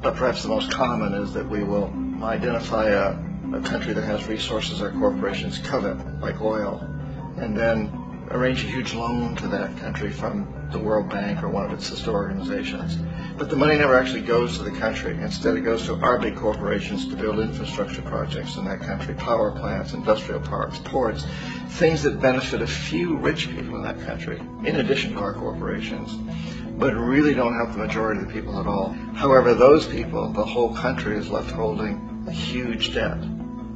but perhaps the most common is that we will identify a country that has resources our corporations covet, like oil, and then arrange a huge loan to that country from the World Bank or one of its sister organizations. But the money never actually goes to the country. Instead, it goes to our big corporations to build infrastructure projects in that country, power plants, industrial parks, ports, things that benefit a few rich people in that country, in addition to our corporations, but really don't help the majority of the people at all. However, those people, the whole country is left holding a huge debt.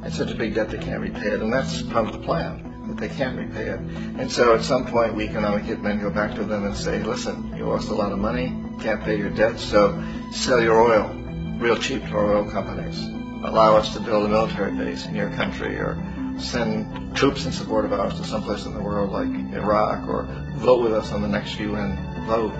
It's such a big debt they can't repay it, and that's part of the plan, that they can't repay it. And so at some point, we economic hitmen go back to them and say, listen, you lost a lot of money, can't pay your debts, so sell your oil real cheap to our oil companies. Allow us to build a military base in your country, or send troops in support of ours to someplace in the world like Iraq, or vote with us on the next UN vote.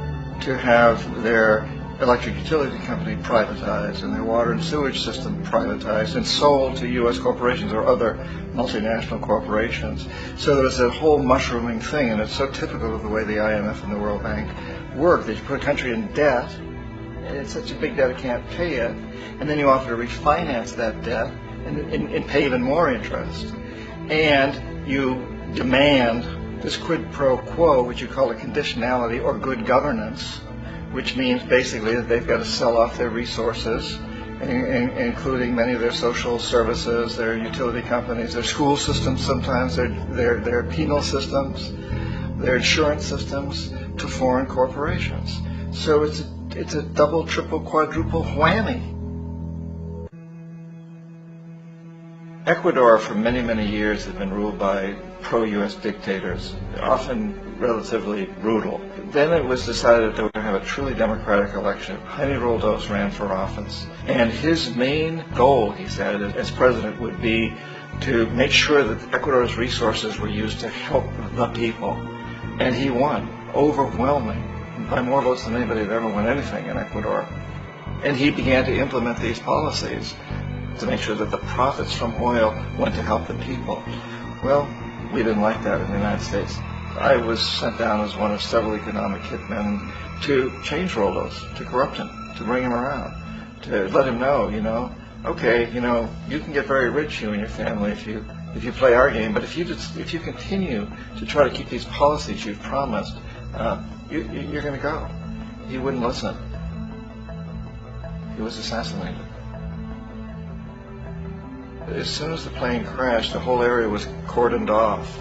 To have their electric utility company privatized and their water and sewage system privatized and sold to U.S. corporations or other multinational corporations. So there's a whole mushrooming thing, and it's so typical of the way the IMF and the World Bank work, that you put a country in debt, and it's such a big debt it can't pay it, and then you offer to refinance that debt and pay even more interest. And you demand this quid pro quo, which you call a conditionality or good governance, which means basically that they've got to sell off their resources, including many of their social services, their utility companies, their school systems sometimes, their penal systems, their insurance systems, to foreign corporations. So it's a double, triple, quadruple whammy. Ecuador for many, many years has been ruled by pro-U.S. dictators, often relatively brutal. Then it was decided that they were going to have a truly democratic election. Jaime Roldos ran for office, and his main goal, he said, as president would be to make sure that Ecuador's resources were used to help the people. And he won, overwhelming, by more votes than anybody had ever won anything in Ecuador. And he began to implement these policies to make sure that the profits from oil went to help the people. Well, we didn't like that in the United States. I was sent down as one of several economic hitmen to change Roldos, to corrupt him, to bring him around, to let him know, okay, you can get very rich, you and your family, if you play our game, but if you continue to try to keep these policies you've promised, you're going to go. He wouldn't listen. He was assassinated. As soon as the plane crashed, the whole area was cordoned off.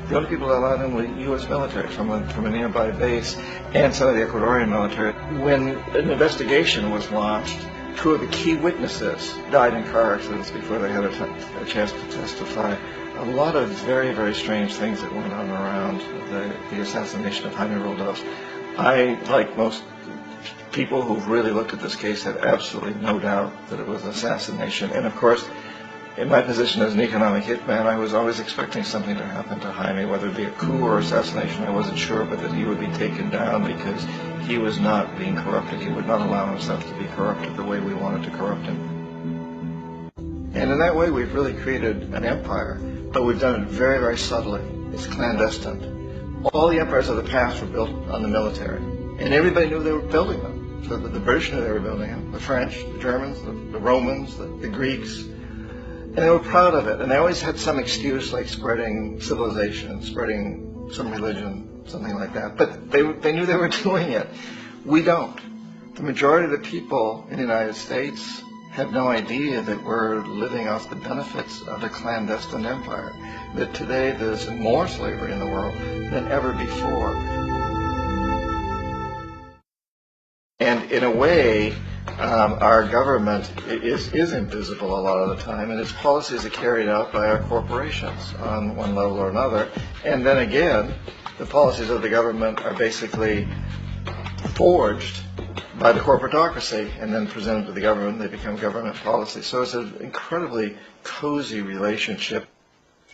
The only people that allowed in were the U.S. military from a nearby base and some of the Ecuadorian military. When an investigation was launched, two of the key witnesses died in car accidents before they had a chance to testify. A lot of very, very strange things that went on around the assassination of Jaime Roldos. I, like most people who've really looked at this case, have absolutely no doubt that it was an assassination. And of course, in my position as an economic hitman, I was always expecting something to happen to Jaime, whether it be a coup or assassination, I wasn't sure, but that he would be taken down because he was not being corrupted. He would not allow himself to be corrupted the way we wanted to corrupt him. And in that way, we've really created an empire, but we've done it very, very subtly. It's clandestine. All the empires of the past were built on the military, and everybody knew they were building them. So the British knew they were building them, the French, the Germans, the Romans, the Greeks. And they were proud of it, and they always had some excuse, like spreading civilization, spreading some religion, something like that. But they knew they were doing it. We don't. The majority of the people in the United States have no idea that we're living off the benefits of a clandestine empire, that today there's more slavery in the world than ever before. And in a way, our government is invisible a lot of the time, and its policies are carried out by our corporations on one level or another. And then again, the policies of the government are basically forged by the corporatocracy and then presented to the government. They become government policies. So it's an incredibly cozy relationship.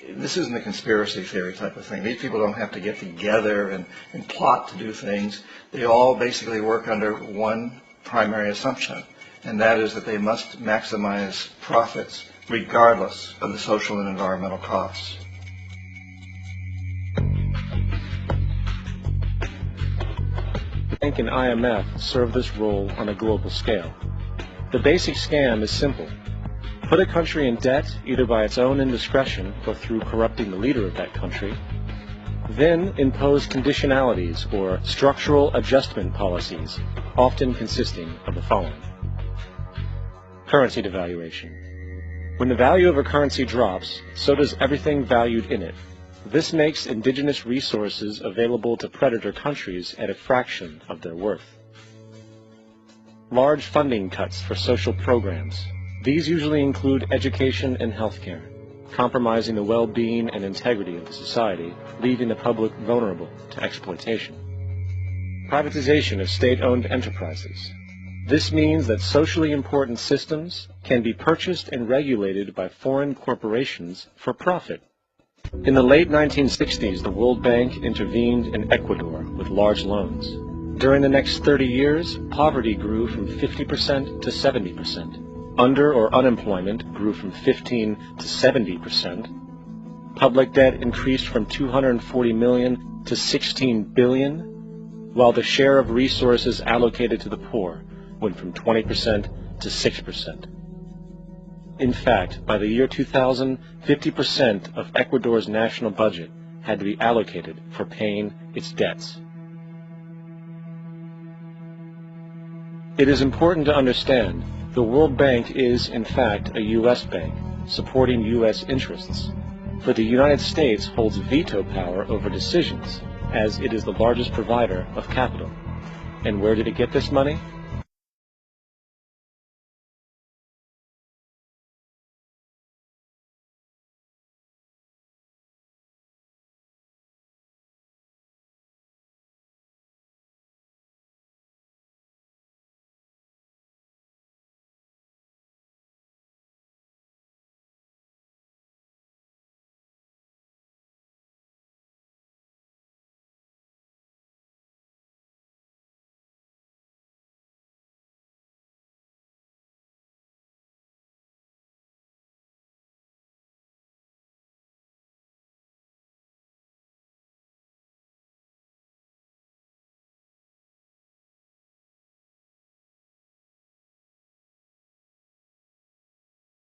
This isn't a conspiracy theory type of thing. These people don't have to get together and plot to do things. They all basically work under one primary assumption, and that is that they must maximize profits regardless of the social and environmental costs. The bank and IMF serve this role on a global scale. The basic scam is simple. Put a country in debt either by its own indiscretion or through corrupting the leader of that country. Then impose conditionalities or structural adjustment policies, often consisting of the following. Currency devaluation. When the value of a currency drops, so does everything valued in it. This makes indigenous resources available to predator countries at a fraction of their worth. Large funding cuts for social programs. These usually include education and healthcare, compromising the well-being and integrity of the society, leaving the public vulnerable to exploitation. Privatization of state-owned enterprises. This means that socially important systems can be purchased and regulated by foreign corporations for profit. In the late 1960s, the World Bank intervened in Ecuador with large loans. During the next 30 years, poverty grew from 50% to 70%. Under or unemployment grew from 15 to 70%. Public debt increased from 240 million to 16 billion, while the share of resources allocated to the poor went from 20% to 6%. In fact, by the year 2000, 50% of Ecuador's national budget had to be allocated for paying its debts. It is important to understand the World Bank is, in fact, a U.S. bank, supporting U.S. interests. But the United States holds veto power over decisions, as it is the largest provider of capital. And where did it get this money?